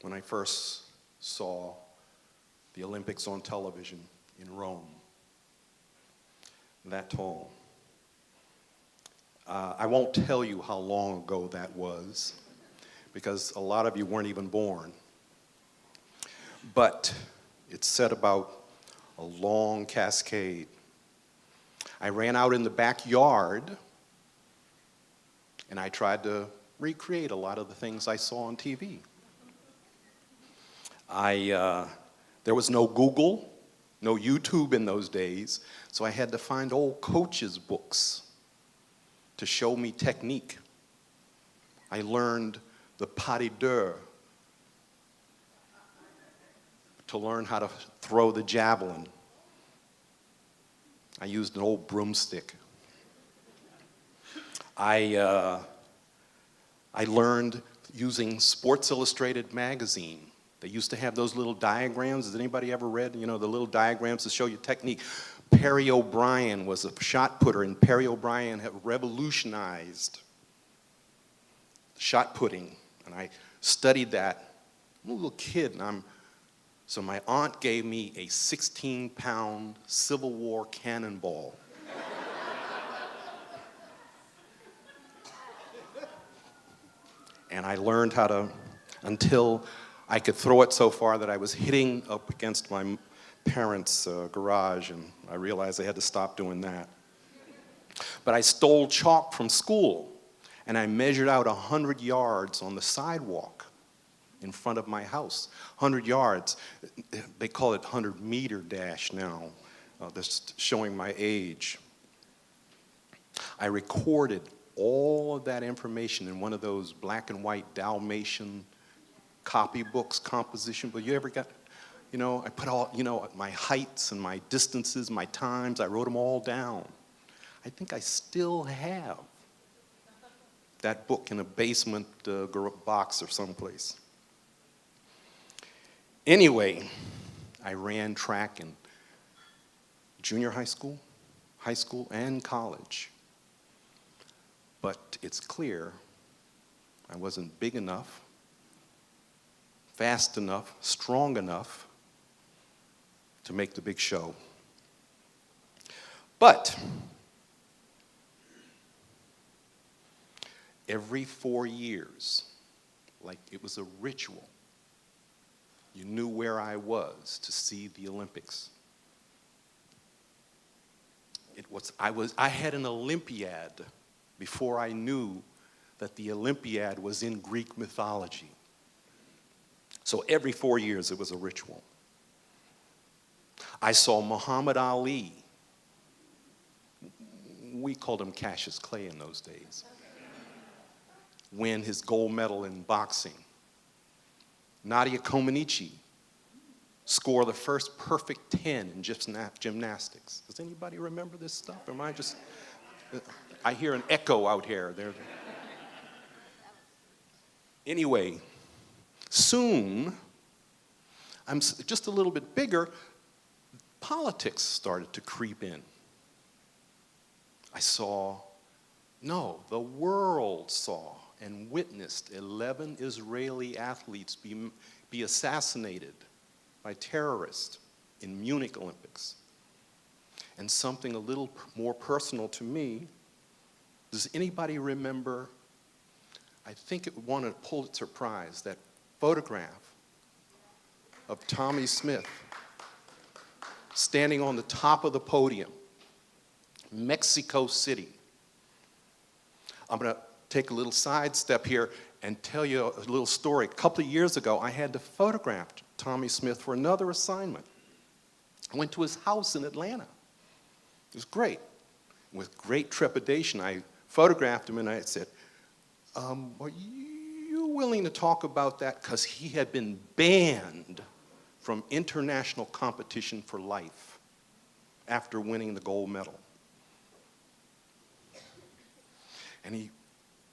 when I first saw the Olympics on television in Rome. That tall. I won't tell you how long ago that was, because a lot of you weren't even born. But it said about a long cascade. I ran out in the backyard and I tried to recreate a lot of the things I saw on TV. There was no Google, no YouTube in those days, so I had to find old coaches' books to show me technique. I learned the pas de deux to learn how to throw the javelin. I used an old broomstick. I learned using Sports Illustrated magazine. They used to have those little diagrams. Has anybody ever read, you know, the little diagrams to show you technique? Perry O'Brien was a shot putter, and Perry O'Brien had revolutionized shot putting. And I studied that. I'm a little kid, and so my aunt gave me a 16-pound Civil War cannonball. And I learned how to, until I could throw it so far that I was hitting up against my parents' garage, and I realized I had to stop doing that. But I stole chalk from school, and I measured out 100 yards on the sidewalk in front of my house. 100 yards. They call it 100-meter dash now. That's showing my age. I recorded all of that information in one of those black and white Dalmatian copybooks, composition, but you ever got, you know, I put all, you know, my heights and my distances, my times, I wrote them all down. I think I still have that book in a basement box or someplace. Anyway, I ran track in junior high school, and college. But it's clear I wasn't big enough, fast enough, strong enough to make the big show. But every 4 years, like it was a ritual, you knew where I was to see the Olympics. I had an Olympiad before I knew that the Olympiad was in Greek mythology. So every 4 years it was a ritual. I saw Muhammad Ali. We called him Cassius Clay in those days. Win his gold medal in boxing. Nadia Comaneci score the first perfect 10 in gymnastics. Does anybody remember this stuff? Or am I just... I hear an echo out here. Anyway, soon, I'm just a little bit bigger, politics started to creep in. The world saw and witnessed 11 Israeli athletes be assassinated by terrorists in Munich Olympics. And something a little more personal to me, Does anybody remember, I think it won a Pulitzer Prize, that photograph of Tommy Smith standing on the top of the podium, Mexico City. I'm going to take a little sidestep here and tell you a little story. A couple of years ago, I had to photograph Tommy Smith for another assignment. I went to his house in Atlanta. It was great. With great trepidation, I photographed him and I said, are you willing to talk about that? Because he had been banned from international competition for life after winning the gold medal. And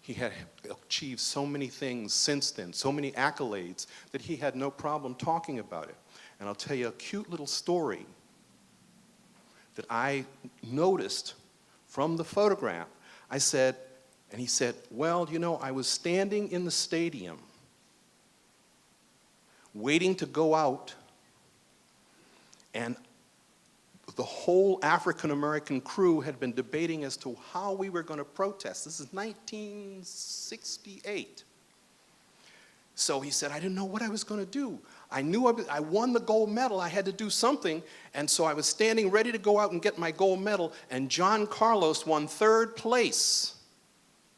he had achieved so many things since then, so many accolades, that he had no problem talking about it. And I'll tell you a cute little story that I noticed from the photograph. I said, and he said, well, you know, I was standing in the stadium waiting to go out, and the whole African-American crew had been debating as to how we were going to protest. This is 1968. So he said, I didn't know what I was going to do. I knew I won the gold medal. I had to do something. And so I was standing ready to go out and get my gold medal. And John Carlos won third place.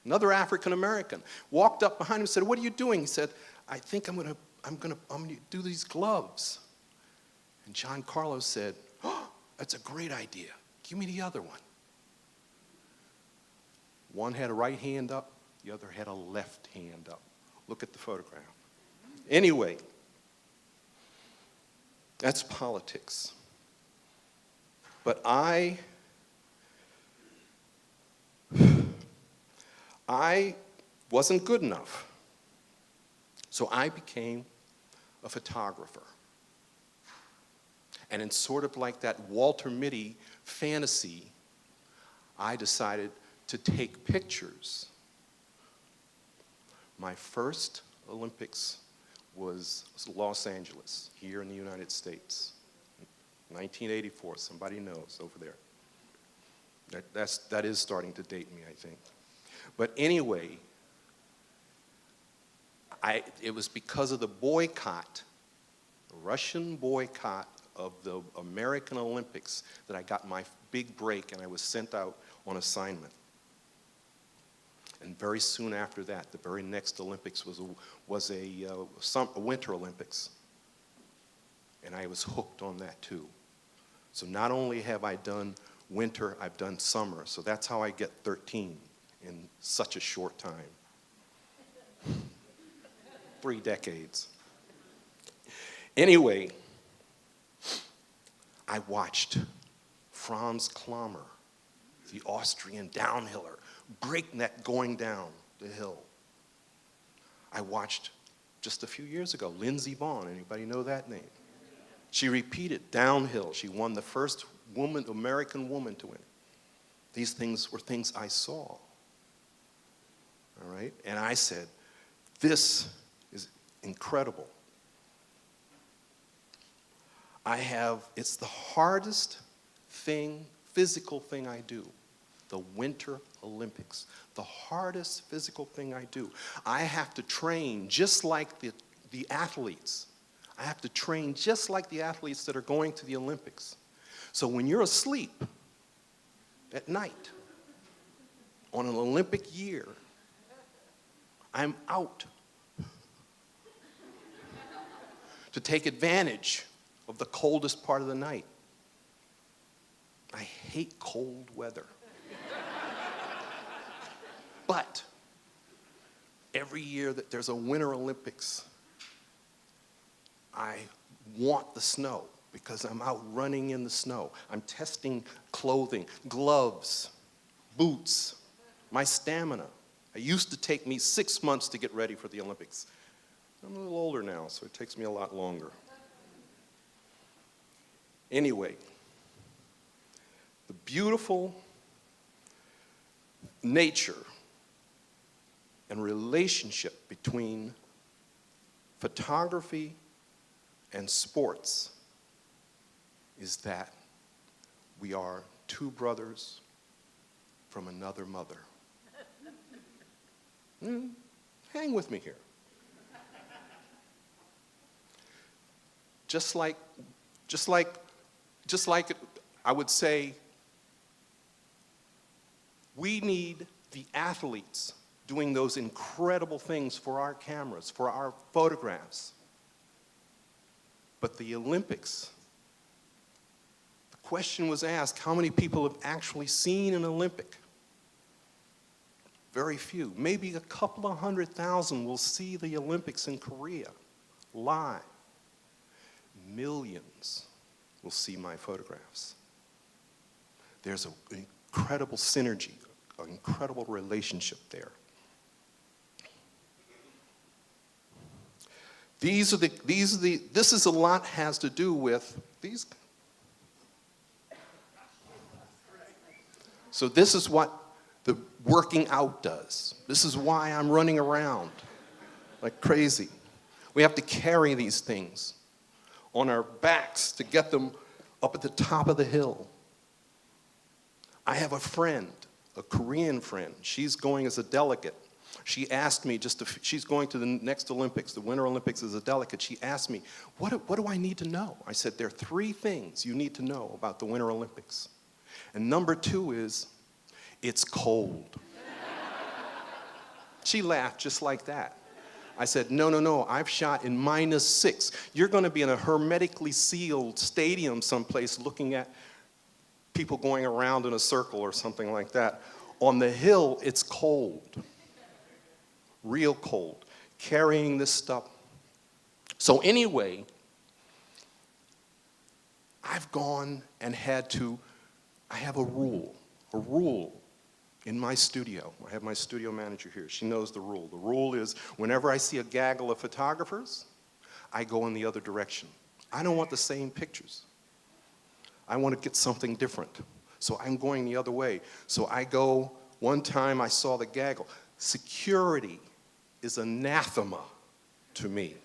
Another African-American. Walked up behind him and said, what are you doing? He said, I think I'm going to do these gloves. And John Carlos said, oh, that's a great idea. Give me the other one. One had a right hand up. The other had a left hand up. Look at the photograph. Anyway, that's politics. But I wasn't good enough. So I became a photographer. And in sort of like that Walter Mitty fantasy, I decided to take pictures. My first Olympics was Los Angeles, here in the United States. 1984, somebody knows over there. That is starting to date me, I think. But anyway, it was because of the boycott, the Russian boycott of the American Olympics, that I got my big break and I was sent out on assignment. And very soon after that, the very next Olympics was a Winter Olympics. And I was hooked on that too. So not only have I done winter, I've done summer. So that's how I get 13 in such a short time. 3 decades. Anyway, I watched Franz Klammer, the Austrian downhiller, breakneck going down the hill. I watched just a few years ago, Lindsey Vonn. Anybody know that name? She repeated downhill. She won the first American woman to win. These things were things I saw. All right? And I said, this is incredible. It's the hardest thing, physical thing I do. The Winter Olympics, the hardest physical thing I do. I have to train just like the athletes. I have to train just like the athletes that are going to the Olympics. So when you're asleep at night on an Olympic year, I'm out to take advantage of the coldest part of the night. I hate cold weather. But every year that there's a Winter Olympics, I want the snow because I'm out running in the snow. I'm testing clothing, gloves, boots, my stamina. It used to take me 6 months to get ready for the Olympics. I'm a little older now, so it takes me a lot longer. Anyway, the beautiful nature and relationship between photography and sports is that we are two brothers from another mother. Hang with me here. Just like I would say, we need the athletes doing those incredible things for our cameras, for our photographs. But the Olympics, the question was asked, how many people have actually seen an Olympic? Very few. Maybe a couple of 100,000 will see the Olympics in Korea live. Millions will see my photographs. There's an incredible synergy, an incredible relationship there. This is a lot has to do with these. So this is what the working out does. This is why I'm running around like crazy. We have to carry these things on our backs to get them up at the top of the hill. I have a friend, a Korean friend. She's going as a delegate. She asked me she's going to the next Olympics, the Winter Olympics as a delegate. She asked me, what do I need to know? I said, there are 3 things you need to know about the Winter Olympics. And number 2 is, it's cold. She laughed just like that. I said, no, I've shot in -6. You're going to be in a hermetically sealed stadium someplace looking at people going around in a circle or something like that. On the hill, it's cold. Real cold. Carrying this stuff. So anyway, I've gone and I have a rule in my studio. I have my studio manager here. She knows the rule. The rule is whenever I see a gaggle of photographers, I go in the other direction. I don't want the same pictures. I want to get something different. So I'm going the other way. So I go, one time I saw the gaggle. Security is anathema to me.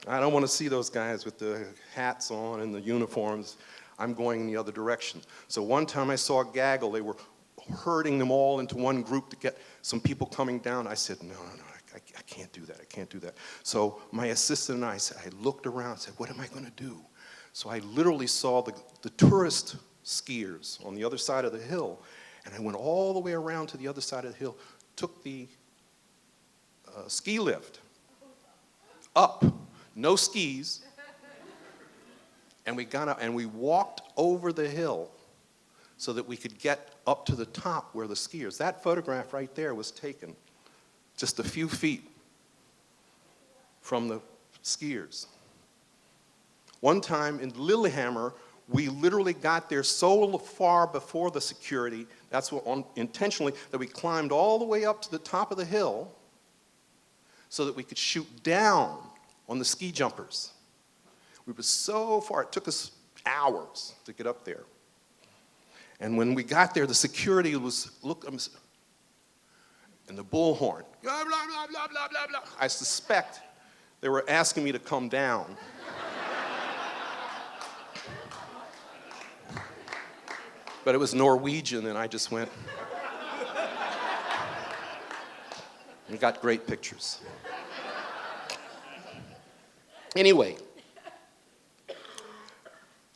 I don't want to see those guys with the hats on and the uniforms. I'm going in the other direction. So one time I saw a gaggle. They were herding them all into one group to get some people coming down. I said, no, I can't do that. I can't do that. So my assistant and I looked around and said, what am I going to do? So I literally saw the tourist skiers on the other side of the hill, and I went all the way around to the other side of the hill, took the ski lift up, no skis, and we got up and we walked over the hill so that we could get up to the top where the skiers. That photograph right there was taken just a few feet from the skiers. One time in Lillehammer, we literally got there so far before the security, that's what intentionally, that we climbed all the way up to the top of the hill so that we could shoot down on the ski jumpers. We were so far, it took us hours to get up there. And when we got there, the security was, and the bullhorn, blah, blah, blah, blah, blah, blah, blah. I suspect they were asking me to come down. But it was Norwegian, and I just went. We got great pictures. Anyway,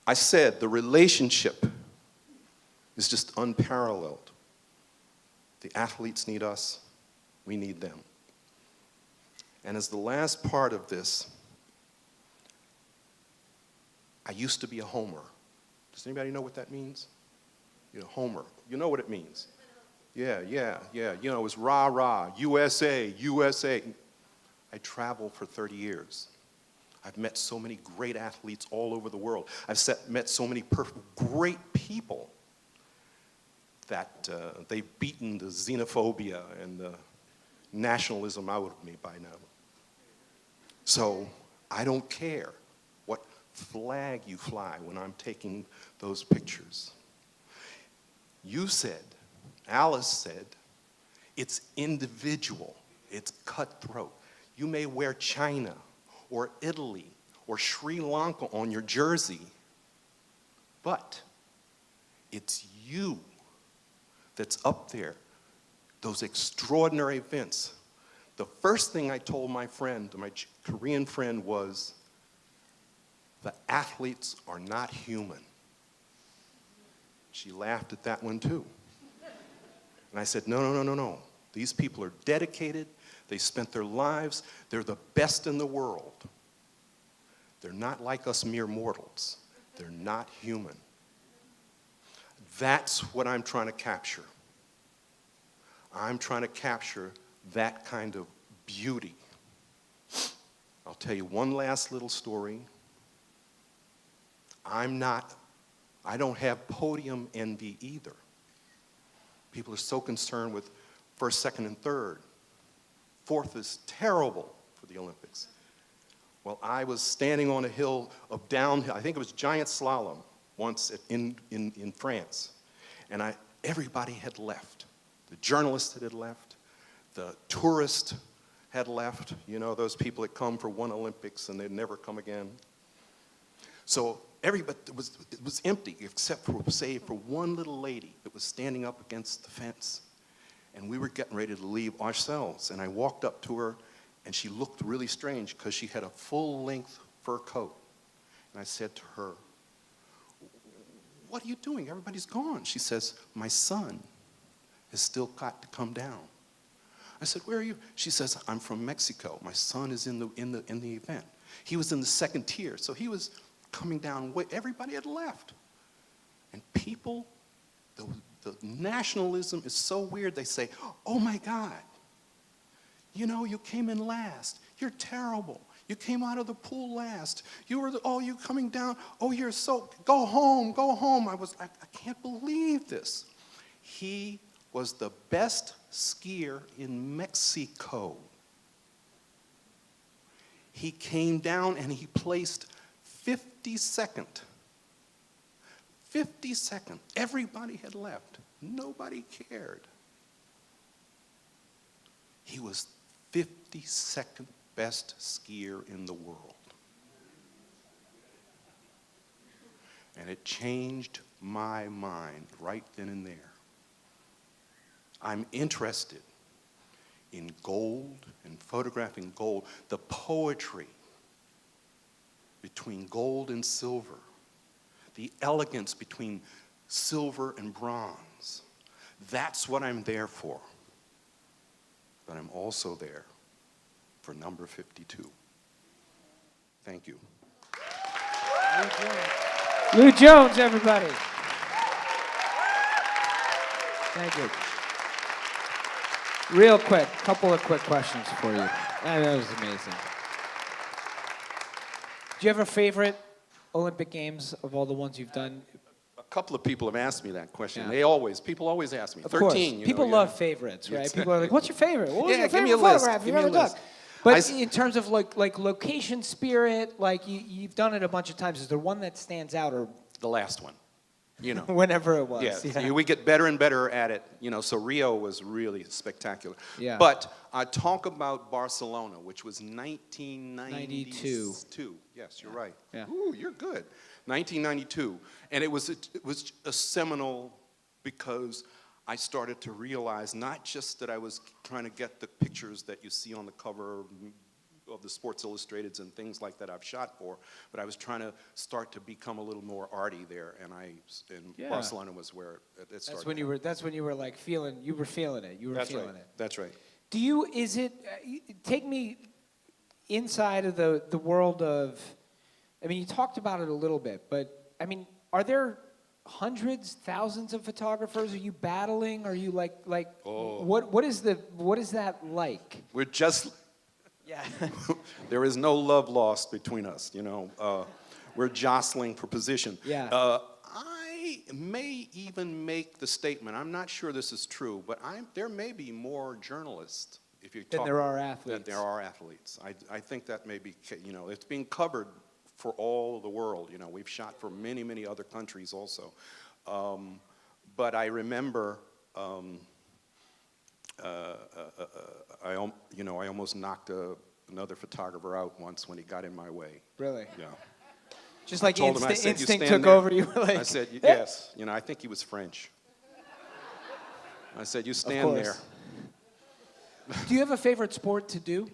I said the relationship is just unparalleled. The athletes need us, we need them. And as the last part of this, I used to be a homer. Does anybody know what that means? You know, homer. You know what it means. Yeah. You know, it was rah, rah, USA, USA. I traveled for 30 years. I've met so many great athletes all over the world. I've met so many great people that they've beaten the xenophobia and the nationalism out of me by now. So I don't care what flag you fly when I'm taking those pictures. You said, Alice said, it's individual, it's cutthroat. You may wear China or Italy or Sri Lanka on your jersey, but it's you that's up there those extraordinary events. The first thing I told my Korean friend was, the athletes are not human. She laughed at that one too. And I said, no. These people are dedicated. They spent their lives. They're the best in the world. They're not like us mere mortals. They're not human. That's what I'm trying to capture. I'm trying to capture that kind of beauty. I'll tell you one last little story. I don't have podium envy either. People are so concerned with first, second, and third. Fourth is terrible for the Olympics. Well, I was standing on a hill of downhill, I think it was giant slalom once in France, and everybody had left. The journalists had left, the tourists had left, you know, those people that come for one Olympics and they'd never come again. So everybody, it was empty except for, say, for one little lady that was standing up against the fence. And we were getting ready to leave ourselves. And I walked up to her, and she looked really strange because she had a full-length fur coat. And I said to her, "What are you doing? Everybody's gone." She says, "My son has still got to come down." I said, "Where are you?" She says, "I'm from Mexico. My son is in the event." He was in the second tier, so he was coming down. Everybody had left. And people, the nationalism is so weird. They say, "Oh my God, you know, you came in last. You're terrible. You came out of the pool last. You coming down. Oh, you're so, go home, go home." I can't believe this. He was the best skier in Mexico. He came down and he placed 52nd. 52nd. Everybody had left. Nobody cared. He was 52nd best skier in the world. And it changed my mind right then and there. I'm interested in gold and photographing gold, the poetry between gold and silver, the elegance between silver and bronze. That's what I'm there for. But I'm also there for number 52. Thank you. Lou Jones, everybody. Thank you. Real quick, couple of quick questions for you. That was amazing. Do you have a favorite Olympic Games of all the ones you've done? A couple of people have asked me that question. Yeah. People always ask me. Of 13, course. you know, People love favorites, right? People are like, "What's your favorite? What was your give me favorite a list. photograph Give you've me ever a done?" list. But in terms of like location spirit, like you've done it a bunch of times. Is there one that stands out, or The last one, you know. whenever it was? Yeah, we get better and better at it, you know, so Rio was really spectacular. Yeah. But I talk about Barcelona, which was 1992. Yes, you're right. Yeah. Ooh, you're good. 1992. And it was a seminal because I started to realize not just that I was trying to get the pictures that you see on the cover of the Sports Illustrateds and things like that I've shot for, but I was trying to start to become a little more arty there, and Barcelona was where it started. That's when you were like feeling it. You were feeling it. That's right. Take me inside of the world of, I mean, you talked about it a little bit, but I mean, are there hundreds, thousands of photographers? Are you battling? Are you like what is that like? We're just, Yeah. there is no love lost between us, you know. We're jostling for position. Yeah. I may even make the statement, I'm not sure this is true, but there may be more journalists Than there are athletes. Than there are athletes. I think that may be, you know, it's being covered for all the world. You know, we've shot for many, many other countries also. But I remember, I almost knocked another photographer out once when he got in my way. Really? Yeah. Just like I told him, I said, "You instinct stand took there." over. You were like, I said, "Yes." You know, I think he was French. I said, "You stand there." Do you have a favorite sport to do?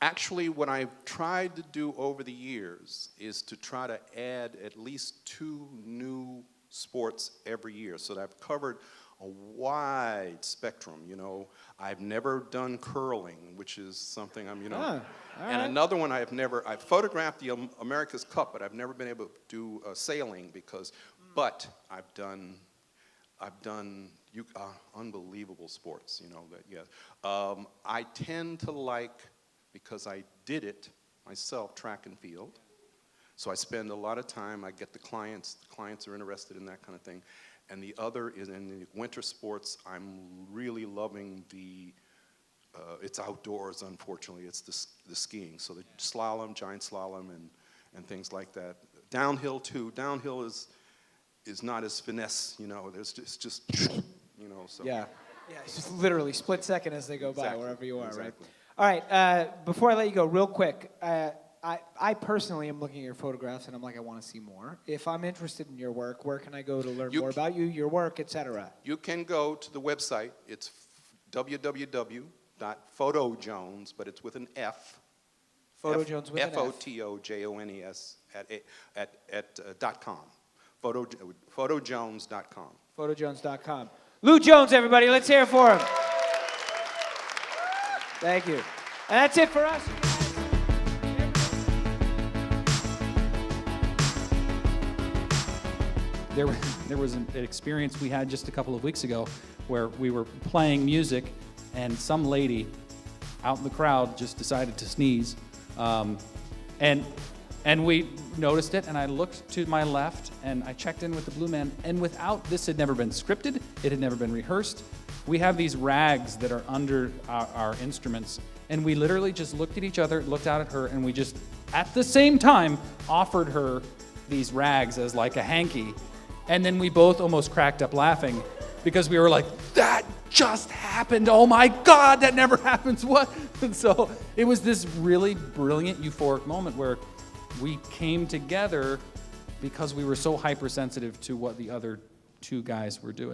Actually, what I've tried to do over the years is to try to add at least 2 new sports every year, so that I've covered a wide spectrum. You know, I've never done curling, which is something I'm, all and right. another one I've photographed the America's Cup, but I've never been able to do sailing but I've done unbelievable sports, I tend to like, because I did it myself, track and field. So I spend a lot of time, I get the clients are interested in that kind of thing. And the other is in the winter sports, I'm really loving it's outdoors, unfortunately, it's the skiing. So the slalom, giant slalom, and things like that. Downhill too, downhill is not as finesse, it's just, so. Yeah. Yeah, it's just literally split second as they go by, Exactly, wherever you are, exactly. right? All right, before I let you go, real quick, I personally am looking at your photographs, and I'm like, I want to see more. If I'm interested in your work, where can I go to learn more about you, your work, etc.? You can go to the website. It's www.photojones, but it's with an F. Photojones with an F. Photojones .com. Photojones.com. Photojones.com. Lou Jones, everybody. Let's hear it for him. Thank you. And that's it for us. There was an experience we had just a couple of weeks ago where we were playing music and some lady out in the crowd just decided to sneeze. And we noticed it, and I looked to my left, and I checked in with the Blue Man, and this had never been scripted, it had never been rehearsed. We have these rags that are under our instruments, and we literally just looked at each other, looked out at her, and we just, at the same time, offered her these rags as like a hanky. And then we both almost cracked up laughing because we were like, that just happened. Oh my God, that never happens. What? And so it was this really brilliant, euphoric moment where we came together because we were so hypersensitive to what the other 2 guys were doing.